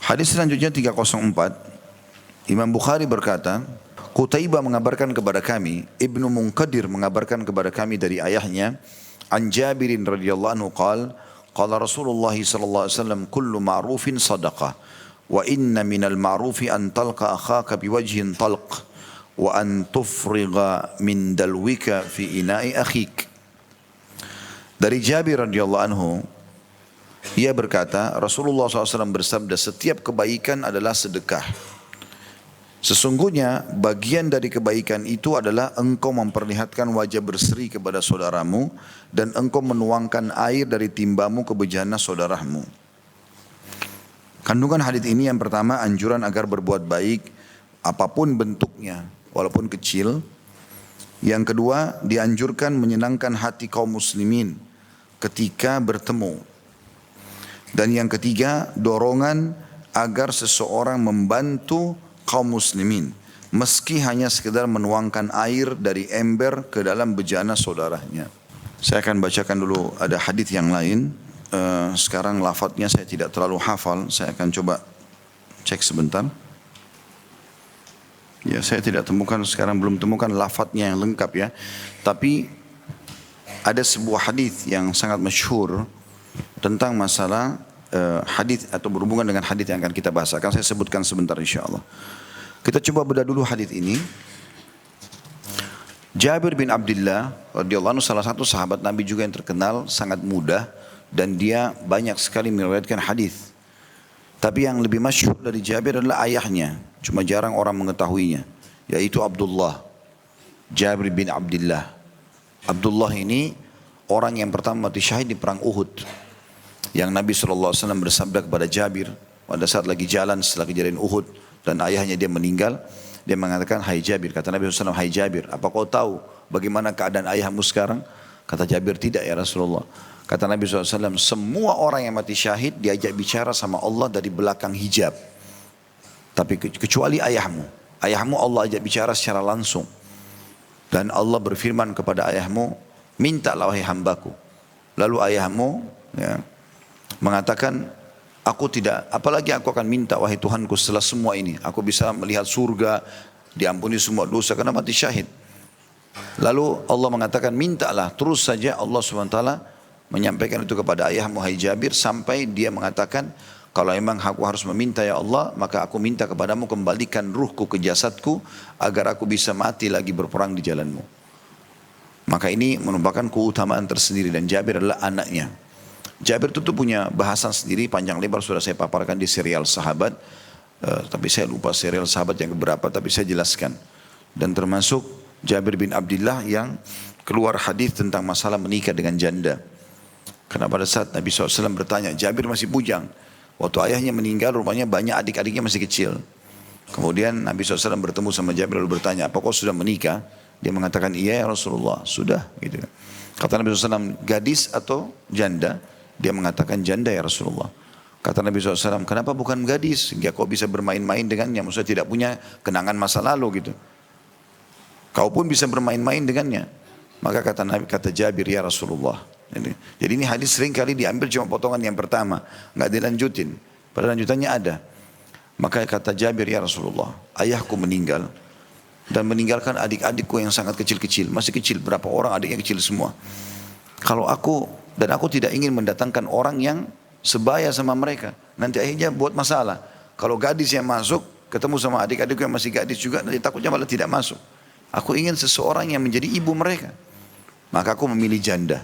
Hadis selanjutnya 304. Imam Bukhari berkata, Qutaibah mengabarkan kepada kami, Ibnu Munqadir mengabarkan kepada kami dari ayahnya, An Jabirin radhiyallahu anhu qala Rasulullah sallallahu alaihi wasallam kullu ma'rufin sadaqah wa inna minal ma'rufi an talqa akhaka biwajhin talq wa an tufriga min dalwika fi ina'i akhik. Dari Jabir radhiyallahu anhu, ia berkata, Rasulullah SAW bersabda, setiap kebaikan adalah sedekah. Sesungguhnya bagian dari kebaikan itu adalah engkau memperlihatkan wajah berseri kepada saudaramu dan engkau menuangkan air dari timbamu ke bejana saudaramu. Kandungan hadis ini yang pertama, anjuran agar berbuat baik apapun bentuknya walaupun kecil. Yang kedua, dianjurkan menyenangkan hati kaum muslimin ketika bertemu. Dan yang ketiga, dorongan agar seseorang membantu kaum muslimin meski hanya sekedar menuangkan air dari ember ke dalam bejana saudaranya. Saya akan bacakan dulu, ada hadis yang lain. Sekarang lafadznya saya tidak terlalu hafal, saya akan coba cek sebentar. Ya, saya tidak temukan sekarang, belum temukan lafadznya yang lengkap ya. Tapi ada sebuah hadis yang sangat masyhur tentang masalah hadis atau berhubungan dengan hadis yang akan kita bahas. Akan saya sebutkan sebentar insyaallah. Kita coba bedah dulu hadis ini. Jabir bin Abdullah radhiyallahu anhu salah satu sahabat Nabi juga yang terkenal, sangat muda dan dia banyak sekali meriwayatkan hadis. Tapi yang lebih masyhur dari Jabir adalah ayahnya, cuma jarang orang mengetahuinya, yaitu Abdullah. Jabir bin Abdullah. Abdullah ini orang yang pertama mati syahid di perang Uhud. Yang Nabi SAW bersabda kepada Jabir pada saat lagi jalan setelah kejadian Uhud dan ayahnya dia meninggal, dia mengatakan, hai Jabir, kata Nabi SAW, hai Jabir, apa kau tahu bagaimana keadaan ayahmu sekarang? Kata Jabir, tidak ya Rasulullah. Kata Nabi SAW, semua orang yang mati syahid diajak bicara sama Allah dari belakang hijab, tapi kecuali ayahmu. Ayahmu Allah ajak bicara secara langsung. Dan Allah berfirman kepada ayahmu, mintalah wahai hambaku. Lalu ayahmu mengatakan, aku tidak, apalagi aku akan minta wahai Tuhanku setelah semua ini. Aku bisa melihat surga, diampuni semua dosa karena mati syahid. Lalu Allah mengatakan, mintalah, terus saja Allah SWT menyampaikan itu kepada ayahmu hai Jabir, sampai dia mengatakan, kalau memang aku harus meminta ya Allah, maka aku minta kepadamu kembalikan ruhku ke jasadku agar aku bisa mati lagi berperang di jalanmu. Maka ini merupakan keutamaan tersendiri dan Jabir adalah anaknya. Jabir itu punya bahasan sendiri panjang lebar, sudah saya paparkan di serial sahabat, tapi saya lupa serial sahabat yang keberapa, tapi saya jelaskan. Dan termasuk Jabir bin Abdullah yang keluar hadis tentang masalah menikah dengan janda. Karena pada saat Nabi SAW bertanya, Jabir masih bujang. Waktu ayahnya meninggal, rupanya banyak adik-adiknya masih kecil. Kemudian Nabi SAW bertemu sama Jabir lalu bertanya, apa kau sudah menikah? Dia mengatakan, iya ya Rasulullah, sudah. Gitu. Kata Nabi SAW, gadis atau janda? Dia mengatakan janda ya Rasulullah. Kata Nabi SAW, kenapa bukan gadis? Sehingga kau bisa bermain-main dengannya. Maksudnya tidak punya kenangan masa lalu gitu. Kau pun bisa bermain-main dengannya. Maka kata Nabi, kata Jabir ya Rasulullah. Jadi ini hadis sering kali diambil cuma potongan yang pertama. Nggak dilanjutin. Pada lanjutannya ada. Maka kata Jabir ya Rasulullah, ayahku meninggal. Dan meninggalkan adik-adikku yang sangat kecil-kecil. Masih kecil, berapa orang adiknya kecil semua. Kalau aku tidak ingin mendatangkan orang yang sebaya sama mereka. Nanti akhirnya buat masalah. Kalau gadis yang masuk, ketemu sama adik-adik yang masih gadis juga, nanti takutnya malah tidak masuk. Aku ingin seseorang yang menjadi ibu mereka. Maka aku memilih janda.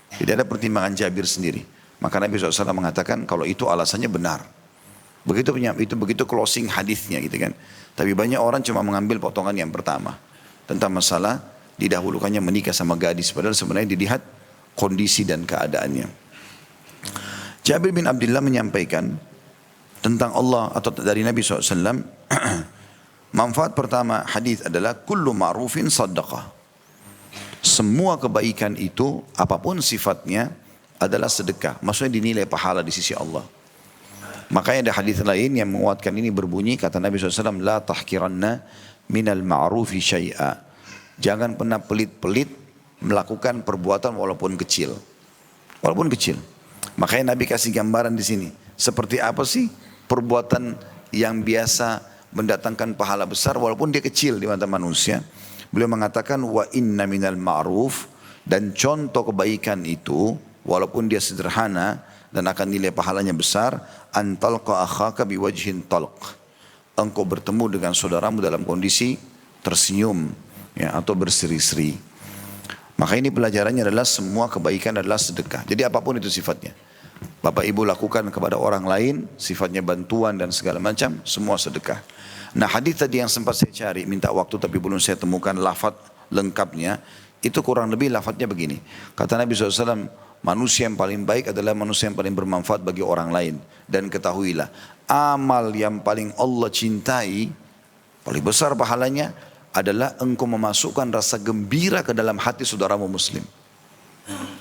Tidak ada pertimbangan Jabir sendiri. Maka Nabi SAW mengatakan kalau itu alasannya benar. Begitu closing hadisnya gitu kan. Tapi banyak orang cuma mengambil potongan yang pertama. Tentang masalah didahulukannya menikah sama gadis. Padahal sebenarnya dilihat kondisi dan keadaannya. Jabir bin Abdullah menyampaikan tentang Allah atau dari Nabi SAW. Manfaat pertama hadis adalah kullu ma'rufin sadaqah. Semua kebaikan itu apapun sifatnya adalah sedekah. Maksudnya dinilai pahala di sisi Allah. Makanya ada hadis lain yang menguatkan ini berbunyi kata Nabi SAW, la tahkiranna minal ma'rufi syai'a. Jangan pernah pelit-pelit melakukan perbuatan walaupun kecil. Walaupun kecil. Makanya Nabi kasih gambaran di sini. Seperti apa sih perbuatan yang biasa mendatangkan pahala besar walaupun dia kecil di mata manusia. Beliau mengatakan wa inna minal ma'ruf, dan contoh kebaikan itu walaupun dia sederhana dan akan nilai pahalanya besar, antalqa akhaka biwajhin talq, engkau bertemu dengan saudaramu dalam kondisi tersenyum, ya, atau berseri-seri. Maka ini pelajarannya adalah semua kebaikan adalah sedekah. Jadi apapun itu sifatnya, Bapak Ibu lakukan kepada orang lain, sifatnya bantuan dan segala macam, semua sedekah. Nah, hadis tadi yang sempat saya cari, minta waktu tapi belum saya temukan lafaz lengkapnya, itu kurang lebih lafaznya begini. Kata Nabi SAW, manusia yang paling baik adalah manusia yang paling bermanfaat bagi orang lain. Dan ketahuilah, amal yang paling Allah cintai, paling besar pahalanya, adalah engkau memasukkan rasa gembira ke dalam hati saudaramu muslim.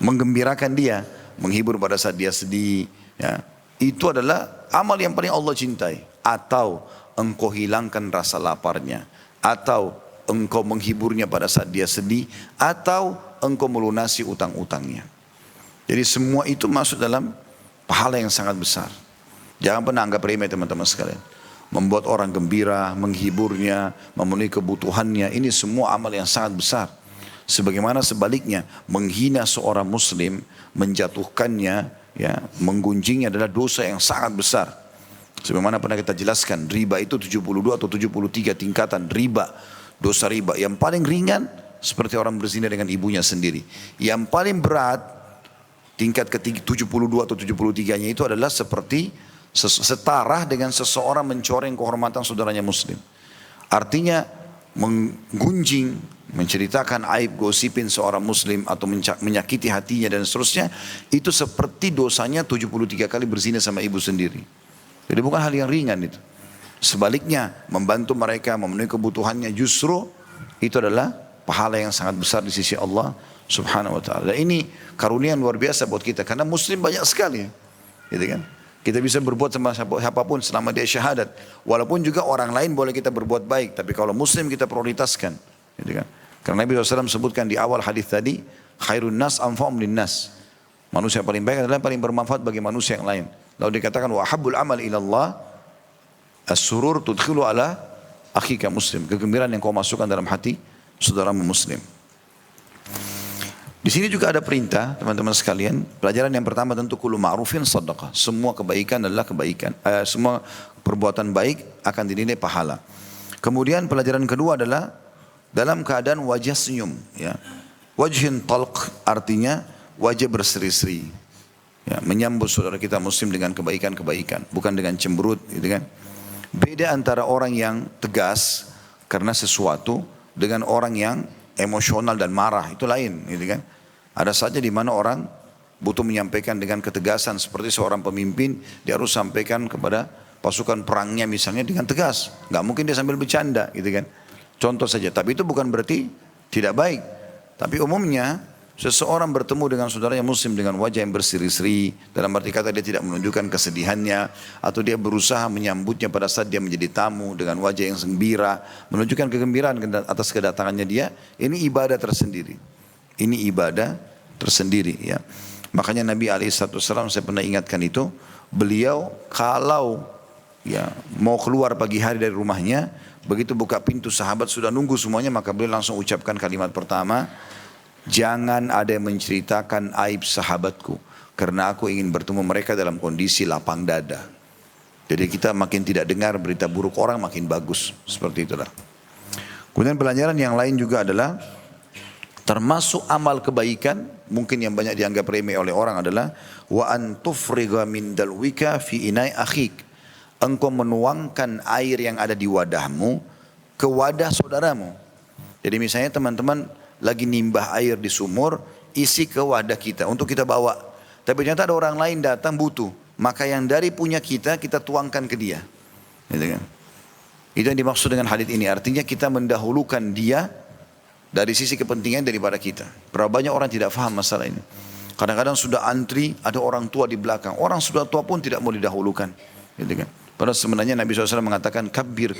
Menggembirakan dia, menghibur pada saat dia sedih, ya. Itu adalah amal yang paling Allah cintai. Atau engkau hilangkan rasa laparnya, atau engkau menghiburnya pada saat dia sedih, atau engkau melunasi utang-utangnya. Jadi semua itu masuk dalam pahala yang sangat besar. Jangan pernah anggap remeh teman-teman sekalian. Membuat orang gembira, menghiburnya, memenuhi kebutuhannya, ini semua amal yang sangat besar. Sebagaimana sebaliknya, menghina seorang muslim, menjatuhkannya, ya, menggunjingnya adalah dosa yang sangat besar. Sebagaimana pernah kita jelaskan, riba itu 72 atau 73 tingkatan riba, dosa riba. Yang paling ringan seperti orang berzina dengan ibunya sendiri. Yang paling berat, tingkat ke 72 atau 73-nya itu adalah seperti setara dengan seseorang mencoreng kehormatan saudaranya muslim. Artinya menggunjing, menceritakan aib, gosipin seorang muslim atau menyakiti hatinya dan seterusnya, itu seperti dosanya 73 kali berzina sama ibu sendiri. Jadi bukan hal yang ringan itu. Sebaliknya, membantu mereka memenuhi kebutuhannya justru itu adalah pahala yang sangat besar di sisi Allah Subhanahu wa ta'ala. Dan ini karunia yang luar biasa buat kita, karena muslim banyak sekali, gitu kan. Kita bisa berbuat sama siapapun selama dia syahadat. Walaupun juga orang lain boleh kita berbuat baik, tapi kalau muslim kita prioritaskan, gitu kan. Karena Nabi SAW sebutkan di awal hadis tadi, khairun nas anfa'um linnas. Manusia yang paling baik adalah yang paling bermanfaat bagi manusia yang lain. Lalu dikatakan wa habbul amal ilallah as-surur tudkhilu ala akhika muslim. Kegembiraan yang kau masukkan dalam hati saudaramu muslim. Di sini juga ada perintah, teman-teman sekalian. Pelajaran yang pertama tentu kullu ma'rufin sadaqah. Semua kebaikan adalah kebaikan. Semua perbuatan baik akan dinilai pahala. Kemudian pelajaran kedua adalah dalam keadaan wajah senyum. Ya. Wajhin talq artinya wajah berseri-seri. Ya, menyambut saudara kita muslim dengan kebaikan-kebaikan. Bukan dengan cemberut. Gitu kan. Beda antara orang yang tegas karena sesuatu dengan orang yang emosional dan marah. Itu lain. Gitu kan. Ada saja di mana orang butuh menyampaikan dengan ketegasan seperti seorang pemimpin, dia harus sampaikan kepada pasukan perangnya misalnya dengan tegas. Nggak mungkin dia sambil bercanda, gitu kan. Contoh saja, tapi itu bukan berarti tidak baik. Tapi umumnya seseorang bertemu dengan saudaranya muslim dengan wajah yang berseri-seri, dalam arti kata dia tidak menunjukkan kesedihannya, atau dia berusaha menyambutnya pada saat dia menjadi tamu dengan wajah yang gembira, menunjukkan kegembiraan atas kedatangannya dia, ini ibadah tersendiri. Ini ibadah tersendiri, ya. Makanya Nabi SAW, saya pernah ingatkan itu, beliau kalau ya mau keluar pagi hari dari rumahnya, begitu buka pintu sahabat sudah nunggu semuanya, maka beliau langsung ucapkan kalimat pertama, jangan ada yang menceritakan aib sahabatku, karena aku ingin bertemu mereka dalam kondisi lapang dada. Jadi kita makin tidak dengar berita buruk orang makin bagus, seperti itulah. Kemudian pelajaran yang lain juga adalah termasuk amal kebaikan mungkin yang banyak dianggap remeh oleh orang adalah wa an tufriga min dalwika fi inai akhik. Engkau menuangkan air yang ada di wadahmu ke wadah saudaramu. Jadi misalnya teman-teman lagi nimbah air di sumur, isi ke wadah kita untuk kita bawa. Tapi ternyata ada orang lain datang butuh, maka yang dari punya kita tuangkan ke dia. Gitu kan? Itu yang dimaksud dengan hadits ini. Artinya kita mendahulukan dia dari sisi kepentingan daripada kita. Berapa banyak orang tidak faham masalah ini. Kadang-kadang sudah antri, ada orang tua di belakang. Orang sudah tua pun tidak mau didahulukan. Gitu kan? Padahal sebenarnya Nabi SAW mengatakan, kabir,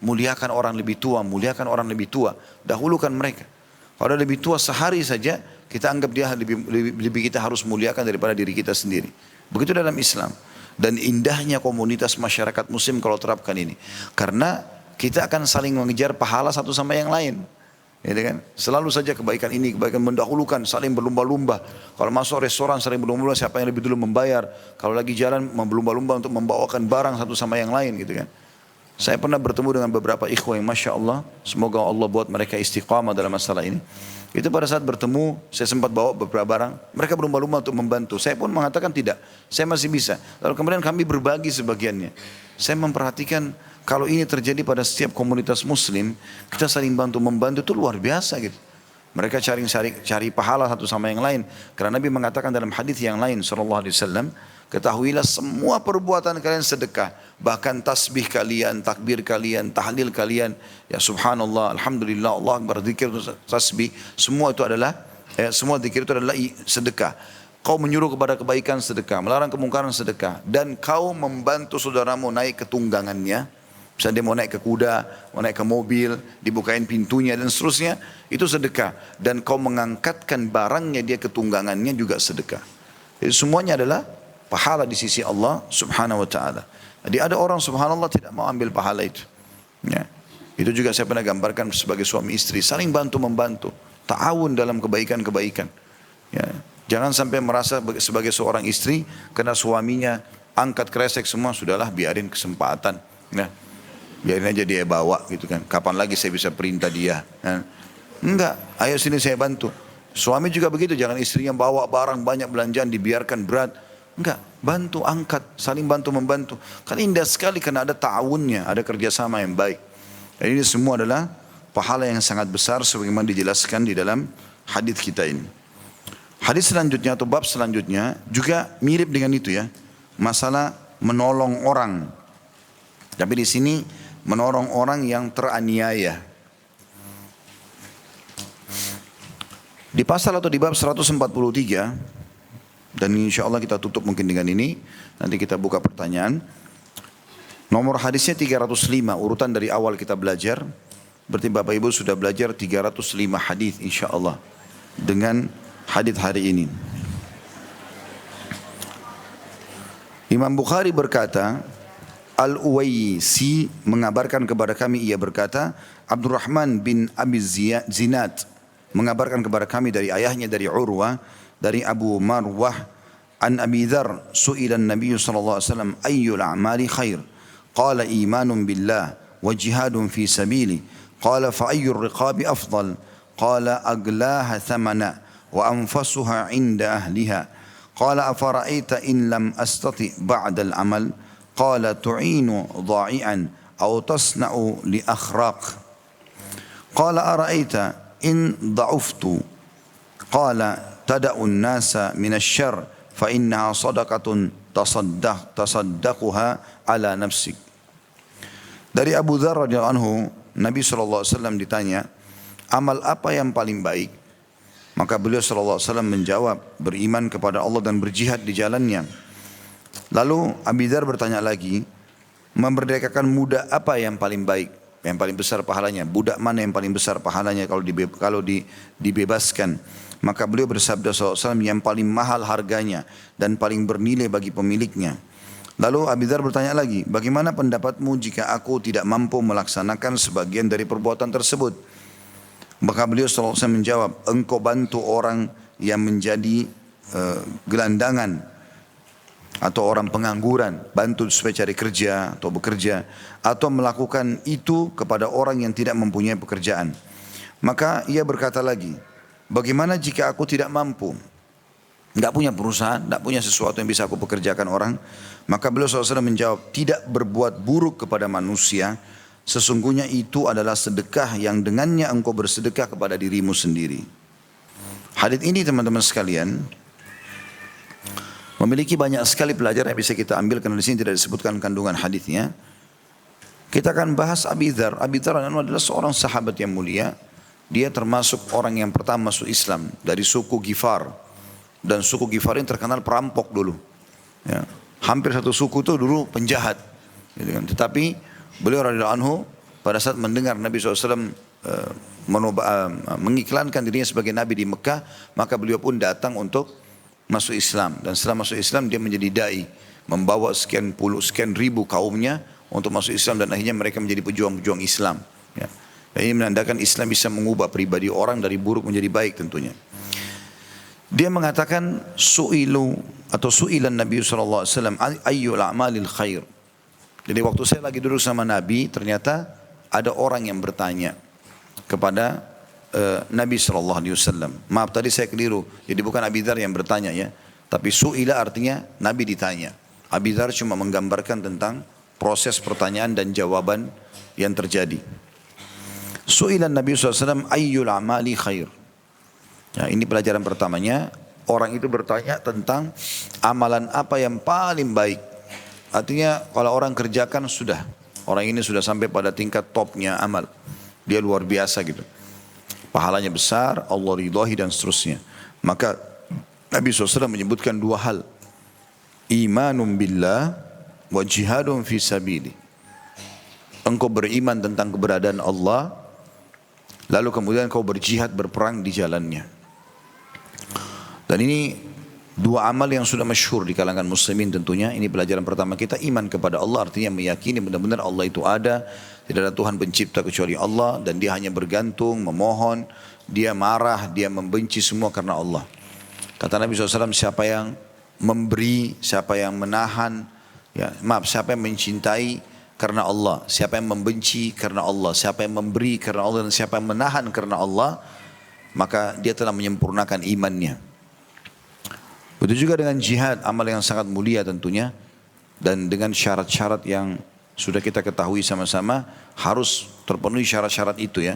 muliakan orang lebih tua, muliakan orang lebih tua. Dahulukan mereka. Kalau lebih tua sehari saja, kita anggap dia lebih kita harus muliakan daripada diri kita sendiri. Begitu dalam Islam. Dan indahnya komunitas masyarakat muslim kalau terapkan ini. Karena kita akan saling mengejar pahala satu sama yang lain. Ya kan? Selalu saja kebaikan ini, kebaikan mendahulukan, saling berlumba-lumba. Kalau masuk restoran saling berlumba-lumba siapa yang lebih dulu membayar. Kalau lagi jalan berlumba-lumba untuk membawakan barang satu sama yang lain gitu kan. Saya pernah bertemu dengan beberapa ikhwah yang Masya Allah, semoga Allah buat mereka istiqamah dalam masalah ini. Itu pada saat bertemu, saya sempat bawa beberapa barang, mereka berlumba-lumba untuk membantu. Saya pun mengatakan tidak, saya masih bisa. Lalu kemudian kami berbagi sebagiannya. Saya memperhatikan kalau ini terjadi pada setiap komunitas muslim, kita saling bantu-membantu itu luar biasa gitu. Mereka cari pahala satu sama yang lain. Karena Nabi mengatakan dalam hadis yang lain sallallahu alaihi wasallam, ketahuilah semua perbuatan kalian sedekah. Bahkan tasbih kalian, takbir kalian, tahlil kalian. Ya subhanallah, alhamdulillah, Allah akbar, zikir, tasbih. Semua itu adalah, semua zikir itu adalah sedekah. Kau menyuruh kepada kebaikan sedekah, melarang kemungkaran sedekah. Dan kau membantu saudaramu naik ke tunggangannya. Misalnya dia mau naik ke kuda, mau naik ke mobil, dibukain pintunya dan seterusnya. Itu sedekah. Dan kau mengangkatkan barangnya dia ke tunggangannya juga sedekah. Jadi semuanya adalah pahala di sisi Allah subhanahu wa ta'ala. Jadi ada orang subhanallah tidak mau ambil pahala itu. Ya. Itu juga saya pernah gambarkan sebagai suami istri. Saling bantu-membantu. Ta'awun dalam kebaikan-kebaikan. Ya. Jangan sampai merasa sebagai seorang istri, karena suaminya angkat kresek semua, sudahlah biarin kesempatan. Ya. Biarin aja dia bawa gitu kan. Kapan lagi saya bisa perintah dia. Ya. Enggak, ayo sini saya bantu. Suami juga begitu, jangan istrinya bawa barang banyak belanjaan dibiarkan berat. Enggak, bantu, angkat, saling bantu-membantu. Kan indah sekali karena ada ta'awunnya, ada kerjasama yang baik. Dan ini semua adalah pahala yang sangat besar sebagaimana dijelaskan di dalam hadis kita ini. Hadis selanjutnya atau bab selanjutnya juga mirip dengan itu ya. Masalah menolong orang. Tapi di sini menolong orang yang teraniaya. Di pasal atau di bab 143, dan insya Allah kita tutup mungkin dengan ini, nanti kita buka pertanyaan. Nomor hadisnya 305, urutan dari awal kita belajar. Berarti Bapak Ibu sudah belajar 305 hadis insya Allah dengan hadis hari ini. Imam Bukhari berkata, Al-Uwaisi mengabarkan kepada kami, ia berkata, Abdurrahman bin Abi Zinad mengabarkan kepada kami dari ayahnya, dari Urwah, dari Abu Marwah, an Abi Dhar, su'ilan Nabi sallallahu alaihi wasallam, ayyul a'mali khair? Qala imanun billah wa jihadun fi sabili. Qala fa ayyur riqabi afdal? Qala aglaha thamana wa anfasuha inda ahliha. Qala afara'aita in lam astati ba'da al-amal? Qala tu'inu dha'i'an aw tasna'u li akhraq. Qala ara'aita in dha'uftu? Qala tada'u an-nasa min asy-syarr fa innaha sadaqatun tasaddaquha ala nafsik. Dari Abu Dzar radhiyallahu anhu, Nabi sallallahu alaihi wasallam ditanya, amal apa yang paling baik? Maka beliau sallallahu alaihi wasallam menjawab, beriman kepada Allah dan berjihad di jalannya. Lalu Abu Dzar bertanya lagi, memerdekakan budak apa yang paling baik? Yang paling besar pahalanya? Budak mana yang paling besar pahalanya kalau dibebaskan? Maka beliau bersabda SAW, yang paling mahal harganya dan paling bernilai bagi pemiliknya. Lalu Abu Dzar bertanya lagi, bagaimana pendapatmu jika aku tidak mampu melaksanakan sebagian dari perbuatan tersebut? Maka beliau SAW menjawab, engkau bantu orang yang menjadi gelandangan atau orang pengangguran, bantu supaya cari kerja atau bekerja, atau melakukan itu kepada orang yang tidak mempunyai pekerjaan. Maka ia berkata lagi, bagaimana jika aku tidak mampu, tidak punya perusahaan, tidak punya sesuatu yang bisa aku pekerjakan orang? Maka beliau SAW menjawab, tidak berbuat buruk kepada manusia, sesungguhnya itu adalah sedekah yang dengannya engkau bersedekah kepada dirimu sendiri. Hadits ini teman-teman sekalian memiliki banyak sekali pelajaran yang bisa kita ambil, karena di sini tidak disebutkan kandungan hadisnya. Kita akan bahas Abi Dzar. Abi Dzar adalah seorang sahabat yang mulia. Dia termasuk orang yang pertama masuk Islam dari suku Ghifar. Dan suku Ghifar ini terkenal perampok dulu. Ya. Hampir satu suku itu dulu penjahat. Gitu kan. Tetapi beliau radhiyallahu anhu pada saat mendengar Nabi SAW mengiklankan dirinya sebagai Nabi di Mekah, maka beliau pun datang untuk masuk Islam. Dan setelah masuk Islam dia menjadi da'i. membawa sekian puluh, sekian ribu kaumnya untuk masuk Islam dan akhirnya mereka menjadi pejuang-pejuang Islam. Ya. Dan ini menandakan Islam bisa mengubah pribadi orang dari buruk menjadi baik tentunya. Dia mengatakan su'ilan Nabi SAW ayyul a'malil khair. Jadi waktu saya lagi duduk sama Nabi, ternyata ada orang yang bertanya kepada Nabi SAW. Maaf tadi saya keliru, jadi bukan Abi Dzar yang bertanya ya. Tapi su'ila artinya Nabi ditanya. Abi Dzar cuma menggambarkan tentang proses pertanyaan dan jawaban yang terjadi. Su'ilan Nabi SAW ayyul a'mali khair. Ya, ini pelajaran pertamanya. Orang itu bertanya tentang amalan apa yang paling baik. Artinya kalau orang kerjakan sudah. Orang ini sudah sampai pada tingkat topnya amal. Dia luar biasa gitu. Pahalanya besar, Allah ridhahi dan seterusnya. Maka Nabi SAW menyebutkan dua hal. Imanun billah wa jihadun fi sabili. Engkau beriman tentang keberadaan Allah, lalu kemudian kau berjihad berperang di jalannya. Dan ini dua amal yang sudah masyhur di kalangan muslimin tentunya. Ini pelajaran pertama kita, iman kepada Allah artinya meyakini benar-benar Allah itu ada. Tidak ada Tuhan pencipta kecuali Allah dan dia hanya bergantung, memohon, dia marah, dia membenci semua karena Allah. Kata Nabi SAW, siapa yang memberi, siapa yang menahan, siapa yang mencintai karena Allah, siapa yang membenci karena Allah, siapa yang memberi karena Allah dan siapa yang menahan karena Allah, maka dia telah menyempurnakan imannya. Begitu juga dengan jihad, amal yang sangat mulia tentunya dan dengan syarat-syarat yang sudah kita ketahui sama-sama harus terpenuhi syarat-syarat itu ya.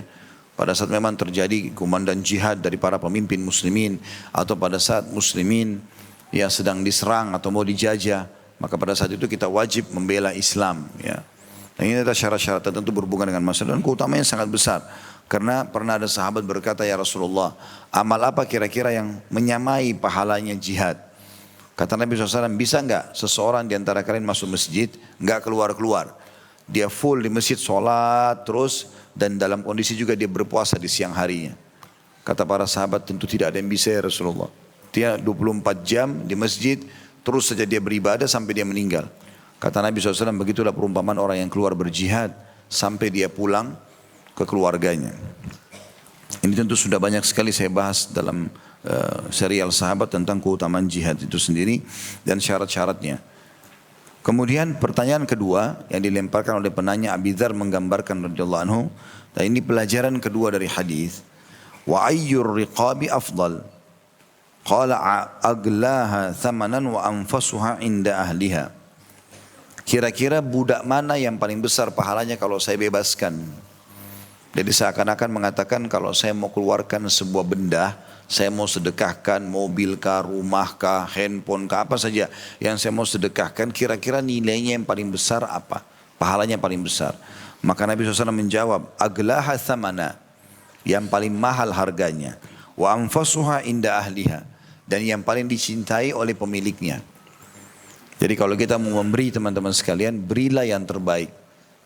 Pada saat memang terjadi komandan jihad dari para pemimpin muslimin atau pada saat muslimin yang sedang diserang atau mau dijajah, maka pada saat itu kita wajib membela Islam ya. Dan ini adalah syarat-syarat tertentu berhubungan dengan masalah dan keutamanya sangat besar. Karena pernah ada sahabat berkata, ya Rasulullah, amal apa kira-kira yang menyamai pahalanya jihad? Kata Nabi SAW, bisa enggak seseorang di antara kalian masuk masjid, enggak keluar-keluar. Dia full di masjid, sholat terus, dan dalam kondisi juga dia berpuasa di siang harinya. Kata para sahabat, tentu tidak ada yang bisa ya Rasulullah. Dia 24 jam di masjid, terus saja dia beribadah sampai dia meninggal. Kata Nabi SAW, begitulah perumpamaan orang yang keluar berjihad, sampai dia pulang ke keluarganya. Ini tentu sudah banyak sekali saya bahas dalam serial sahabat tentang keutamaan jihad itu sendiri dan syarat-syaratnya. Kemudian pertanyaan kedua yang dilemparkan oleh penanya Abi Dzar menggambarkan radhiyallahu anhu, dan ini pelajaran kedua dari hadis. Wa ayyur riqabi afdal? Qala aglaha thamanan wa anfasuha inda ahliha. Kira-kira budak mana yang paling besar pahalanya kalau saya bebaskan? Jadi seakan-akan mengatakan kalau saya mau keluarkan sebuah benda, saya mau sedekahkan mobil kah, rumah kah, handphone kah, apa saja yang saya mau sedekahkan, kira-kira nilainya yang paling besar apa? Pahalanya paling besar. Maka Nabi SAW menjawab, aglaha thamana, yang paling mahal harganya. Wa anfasuha inda ahliha, dan yang paling dicintai oleh pemiliknya. Jadi kalau kita mau memberi teman-teman sekalian, berilah yang terbaik.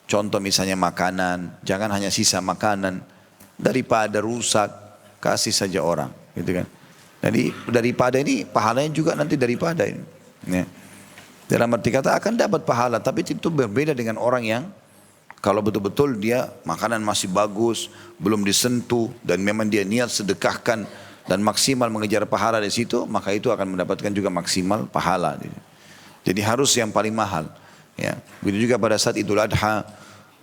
Contoh misalnya makanan, jangan hanya sisa makanan. Daripada rusak, kasih saja orang. Gitu kan. Jadi daripada ini, pahalanya juga nanti daripada ini. Ya. Dalam arti kata akan dapat pahala, tapi itu berbeda dengan orang yang kalau betul-betul dia makanan masih bagus, belum disentuh, dan memang dia niat sedekahkan dan maksimal mengejar pahala di situ, maka itu akan mendapatkan juga maksimal pahala. Jadi harus yang paling mahal. Ya. Begitu juga pada saat Idul Adha,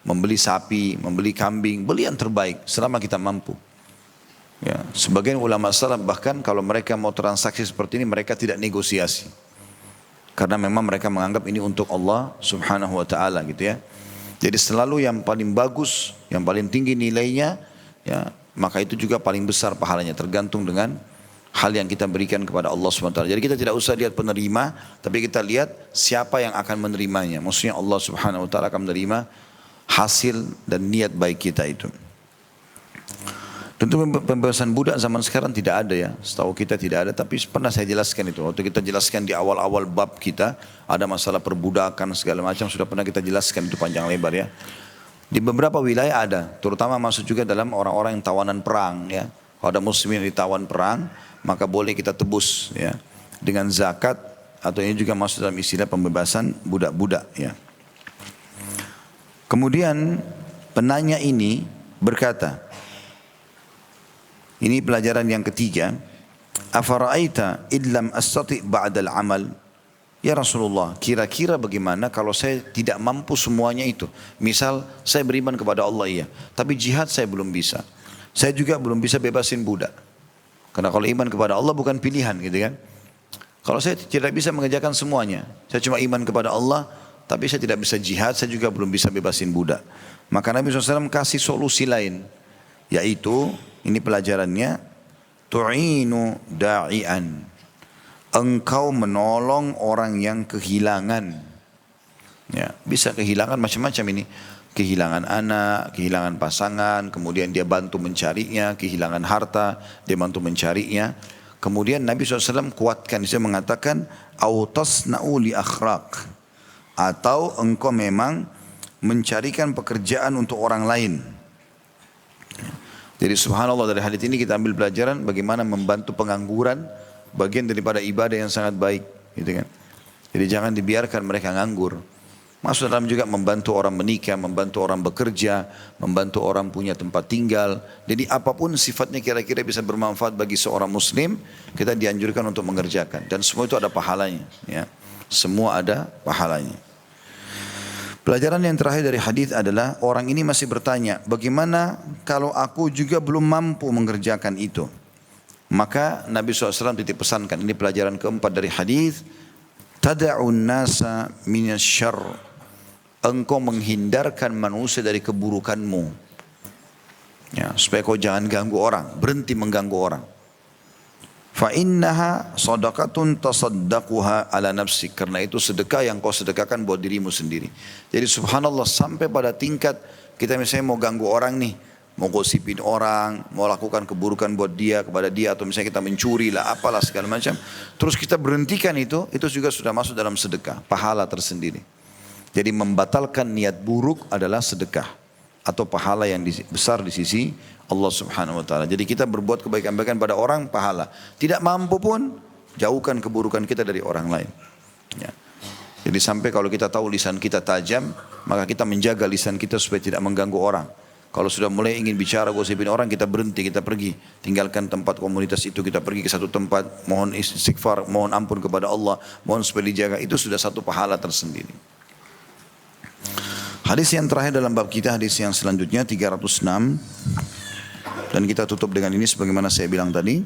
membeli sapi, membeli kambing, beli yang terbaik selama kita mampu. Ya. Sebagian ulama salaf bahkan kalau mereka mau transaksi seperti ini, mereka tidak negosiasi. Karena memang mereka menganggap ini untuk Allah subhanahu wa ta'ala gitu ya. Jadi selalu yang paling bagus, yang paling tinggi nilainya, ya, maka itu juga paling besar pahalanya, tergantung dengan hal yang kita berikan kepada Allah SWT. Jadi kita tidak usah lihat penerima, tapi kita lihat siapa yang akan menerimanya. Maksudnya Allah Subhanahu Wa Taala akan menerima hasil dan niat baik kita itu. Tentu pembebasan budak zaman sekarang tidak ada ya. Setahu kita tidak ada, tapi pernah saya jelaskan itu. Waktu kita jelaskan di awal-awal bab kita, ada masalah perbudakan segala macam, sudah pernah kita jelaskan itu panjang lebar ya. Di beberapa wilayah ada, terutama masuk juga dalam orang-orang yang tawanan perang ya. Kalau ada muslimin yang ditawan perang, maka boleh kita tebus ya dengan zakat atau ini juga masuk dalam istilah pembebasan budak-budak ya. Kemudian penanya ini berkata, ini pelajaran yang ketiga, afara'aita illam astati' ba'dal amal. Ya Rasulullah, kira-kira bagaimana kalau saya tidak mampu semuanya itu? Misal saya beriman kepada Allah iya, tapi jihad saya belum bisa. Saya juga belum bisa bebasin budak. Karena kalau iman kepada Allah bukan pilihan gitu kan. Kalau saya tidak bisa mengerjakan semuanya, saya cuma iman kepada Allah, tapi saya tidak bisa jihad, saya juga belum bisa bebasin budak. Maka Nabi SAW kasih solusi lain, yaitu ini pelajarannya, tu'inu da'ian, engkau menolong orang yang kehilangan. Ya, bisa kehilangan macam-macam ini, kehilangan anak, kehilangan pasangan, kemudian dia bantu mencarinya, kehilangan harta, dia bantu mencarinya. Kemudian Nabi SAW kuatkan, dia mengatakan, autasna'u li akhraq, atau engkau memang mencarikan pekerjaan untuk orang lain. Jadi subhanallah, dari hadits ini kita ambil pelajaran bagaimana membantu pengangguran, bagian daripada ibadah yang sangat baik, gitu kan. Jadi jangan dibiarkan mereka nganggur. Masuk dalam juga membantu orang menikah, membantu orang bekerja, membantu orang punya tempat tinggal. Jadi apapun sifatnya kira-kira bisa bermanfaat bagi seorang muslim, kita dianjurkan untuk mengerjakan. Dan semua itu ada pahalanya. Ya. Semua ada pahalanya. Pelajaran yang terakhir dari hadis adalah orang ini masih bertanya, bagaimana kalau aku juga belum mampu mengerjakan itu? Maka Nabi SAW titip pesankan, ini pelajaran keempat dari hadis, tada'un nasa minasyarr, engkau menghindarkan manusia dari keburukanmu. Ya, supaya kau jangan ganggu orang, berhenti mengganggu orang. Fa innaha sadaqatun tasaddaquha ala nafsik, karena itu sedekah yang kau sedekahkan buat dirimu sendiri. Jadi subhanallah, sampai pada tingkat kita misalnya mau ganggu orang nih, mau gosipin orang, mau lakukan keburukan buat dia, kepada dia, atau misalnya kita mencuri lah, apalah segala macam, terus kita berhentikan itu juga sudah masuk dalam sedekah, pahala tersendiri. Jadi membatalkan niat buruk adalah sedekah atau pahala yang besar di sisi Allah Subhanahu wa taala. Jadi kita berbuat kebaikan-kebaikan pada orang, pahala. Tidak mampu pun jauhkan keburukan kita dari orang lain. Ya. Jadi sampai kalau kita tahu lisan kita tajam, maka kita menjaga lisan kita supaya tidak mengganggu orang. Kalau sudah mulai ingin bicara gosipin orang, kita berhenti, kita pergi. Tinggalkan tempat komunitas itu, kita pergi ke satu tempat, mohon istighfar, mohon ampun kepada Allah, mohon supaya dijaga. Itu sudah satu pahala tersendiri. Hadis yang terakhir dalam bab kita, hadis yang selanjutnya 306. Dan kita tutup dengan ini sebagaimana saya bilang tadi.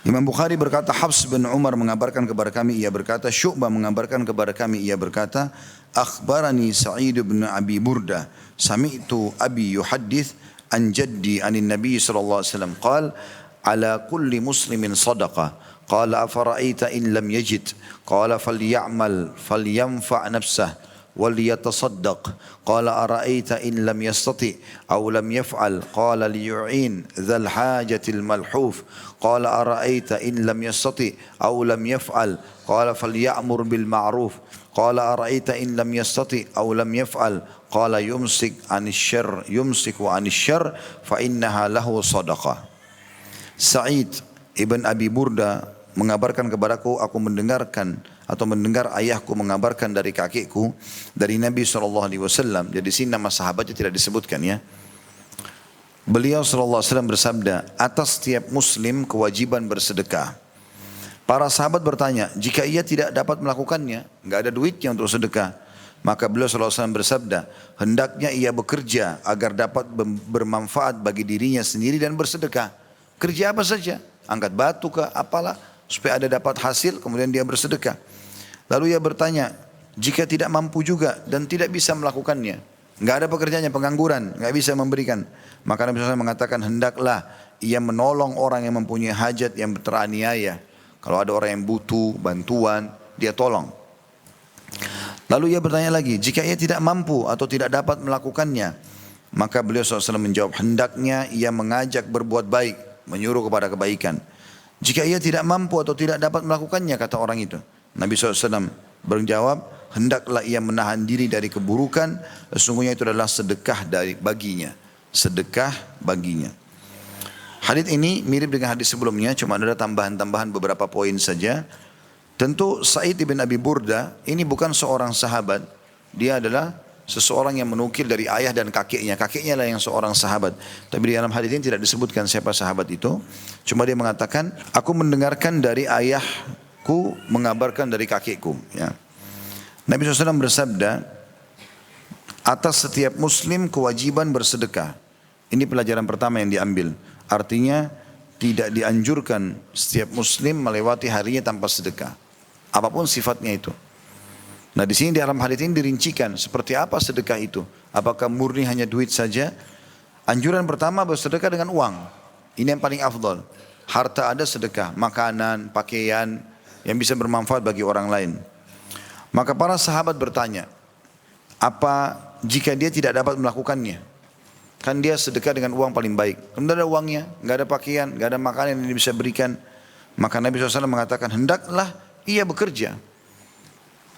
Imam Bukhari berkata, Hafs bin Umar mengabarkan kepada kami, ia berkata, Syu'bah mengabarkan kepada kami, ia berkata, akhbarani Sa'id bin Abi Burda, sami'tu Abi yuhaddith an jaddi anin Nabi sallallahu alaihi wasallam, qala ala kulli muslimin sadaqah, qala afara'aita in lam yajid, qala falya'mal falyanfa' nafsah وليتصدق قال أرأيت إن لم يستطع أو لم يفعل قال ليعين ذا الحاجة الملحوف قال أرأيت إن لم يستطع أو لم يفعل قال فليأمر بالمعروف قال أرأيت إن لم يستطع أو لم يفعل قال يمسك عن الشر فإنها له صدقة. Sa'id ibn Abi Burda mengabarkan kepadaku, aku mendengarkan atau mendengar ayahku mengabarkan dari kakekku dari Nabi SAW. Jadi sini nama sahabatnya tidak disebutkan ya. Beliau SAW bersabda, atas setiap muslim kewajiban bersedekah. Para sahabat bertanya, jika ia tidak dapat melakukannya, nggak ada duitnya untuk sedekah, maka beliau SAW bersabda, hendaknya ia bekerja agar dapat bermanfaat bagi dirinya sendiri dan bersedekah. Kerja apa saja, angkat batu kah, apalah, supaya ada dapat hasil, kemudian dia bersedekah. Lalu ia bertanya, jika tidak mampu juga dan tidak bisa melakukannya, nggak ada pekerjaannya, pengangguran, nggak bisa memberikan, maka Nabi SAW mengatakan, hendaklah ia menolong orang yang mempunyai hajat, yang teraniaya. Kalau ada orang yang butuh bantuan, dia tolong. Lalu ia bertanya lagi, jika ia tidak mampu atau tidak dapat melakukannya, maka beliau SAW menjawab, hendaknya ia mengajak berbuat baik, menyuruh kepada kebaikan. Jika ia tidak mampu atau tidak dapat melakukannya, kata orang itu, Nabi SAW berjawab, hendaklah ia menahan diri dari keburukan, sesungguhnya itu adalah sedekah baginya. Sedekah baginya. Hadits ini mirip dengan hadis sebelumnya, cuma ada tambahan-tambahan beberapa poin saja. Tentu Sa'id bin Abi Burda ini bukan seorang sahabat. Dia adalah seseorang yang menukil dari ayah dan kakeknya. Kakeknya lah yang seorang sahabat. Tapi di dalam hadis ini tidak disebutkan siapa sahabat itu. Cuma dia mengatakan, aku mendengarkan dari ayahku mengabarkan dari kakekku. Ya. Nabi SAW bersabda, atas setiap muslim kewajiban bersedekah. Ini pelajaran pertama yang diambil. Artinya tidak dianjurkan setiap muslim melewati harinya tanpa sedekah. Apapun sifatnya itu. Nah di sini di dalam hadis ini dirincikan seperti apa sedekah itu. Apakah murni hanya duit saja? Anjuran pertama bersedekah dengan uang. Ini yang paling afdal. Harta ada sedekah, makanan, pakaian yang bisa bermanfaat bagi orang lain. Maka para sahabat bertanya, apa jika dia tidak dapat melakukannya? Kan dia sedekah dengan uang paling baik. Kalau tidak ada uangnya, nggak ada pakaian, nggak ada makanan yang dia bisa berikan. Maka Nabi SAW mengatakan, hendaklah ia bekerja.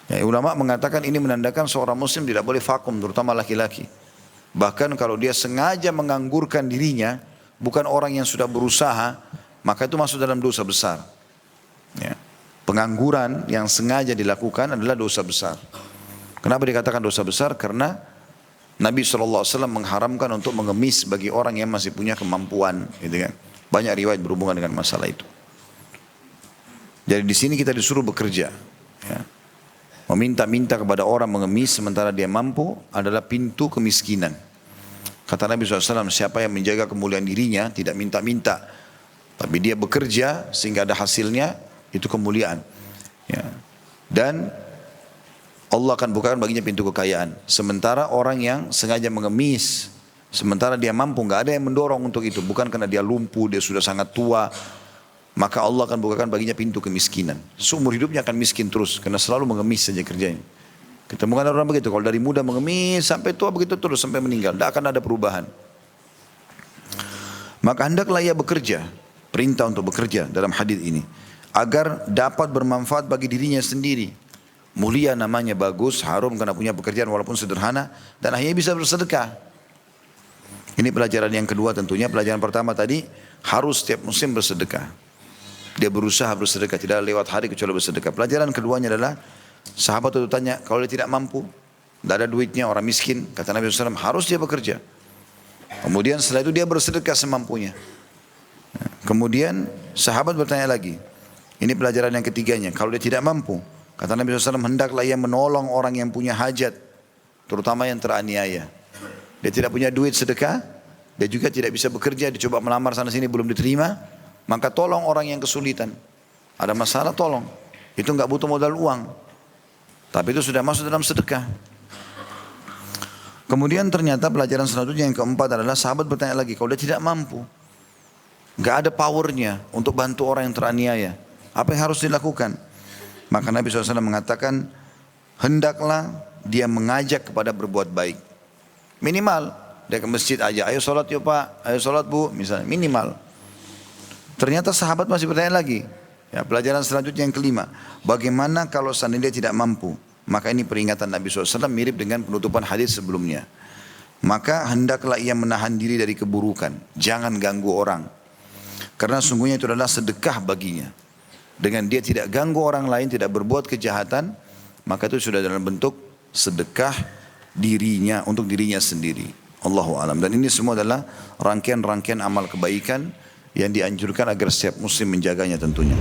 Ya, ulama mengatakan ini menandakan seorang muslim tidak boleh vakum, terutama laki-laki. Bahkan kalau dia sengaja menganggurkan dirinya, bukan orang yang sudah berusaha, maka itu masuk dalam dosa besar. Ya. Pengangguran yang sengaja dilakukan adalah dosa besar. Kenapa dikatakan dosa besar? Karena Nabi SAW mengharamkan untuk mengemis bagi orang yang masih punya kemampuan. Gitu kan. Banyak riwayat berhubungan dengan masalah itu. Jadi di sini kita disuruh bekerja. Ya. Meminta-minta kepada orang mengemis sementara dia mampu adalah pintu kemiskinan. Kata Nabi SAW, siapa yang menjaga kemuliaan dirinya tidak minta-minta. Tapi dia bekerja sehingga ada hasilnya, itu kemuliaan. Ya. Dan Allah akan bukakan baginya pintu kekayaan. Sementara orang yang sengaja mengemis, sementara dia mampu, nggak ada yang mendorong untuk itu. Bukan karena dia lumpuh, dia sudah sangat tua. Maka Allah akan bukakan baginya pintu kemiskinan. Seumur hidupnya akan miskin terus. Karena selalu mengemis saja kerjanya. Ketemukan orang begitu. Kalau dari muda mengemis sampai tua begitu terus sampai meninggal. Tidak akan ada perubahan. Maka hendaklah ia bekerja. Perintah untuk bekerja dalam hadis ini. Agar dapat bermanfaat bagi dirinya sendiri. Mulia namanya, bagus, harum karena punya pekerjaan walaupun sederhana. Dan akhirnya bisa bersedekah. Ini pelajaran yang kedua tentunya. Pelajaran pertama tadi, harus setiap muslim bersedekah. Dia berusaha bersedekah, tidak lewat hari kecuali bersedekah. Pelajaran keduanya adalah, sahabat itu tanya, kalau dia tidak mampu, tidak ada duitnya, orang miskin, kata Nabi SAW, harus dia bekerja. Kemudian setelah itu dia bersedekah semampunya. Kemudian sahabat bertanya lagi, ini pelajaran yang ketiganya, kalau dia tidak mampu, kata Nabi SAW, hendaklah ia menolong orang yang punya hajat, terutama yang teraniaya. Dia tidak punya duit sedekah, dia juga tidak bisa bekerja, dicoba melamar sana sini belum diterima, maka tolong orang yang kesulitan. Ada masalah tolong. Itu enggak butuh modal uang. Tapi itu sudah masuk dalam sedekah. Kemudian ternyata pelajaran selanjutnya yang keempat adalah sahabat bertanya lagi, kalau dia tidak mampu, enggak ada powernya untuk bantu orang yang teraniaya, apa yang harus dilakukan? Maka Nabi SAW mengatakan, hendaklah dia mengajak kepada berbuat baik. Minimal, dia ke masjid aja, ayo sholat yuk pak, ayo sholat bu, misalnya, minimal. Ternyata sahabat masih bertanya lagi. Ya, pelajaran selanjutnya yang kelima. Bagaimana kalau seandainya dia tidak mampu? Maka ini peringatan Nabi SAW mirip dengan penutupan hadis sebelumnya. Maka hendaklah ia menahan diri dari keburukan. Jangan ganggu orang. Karena sungguhnya itu adalah sedekah baginya. Dengan dia tidak ganggu orang lain, tidak berbuat kejahatan, maka itu sudah dalam bentuk sedekah dirinya, untuk dirinya sendiri. Allahu a'lam. Dan ini semua adalah rangkaian-rangkaian amal kebaikan yang dianjurkan agar setiap muslim menjaganya tentunya.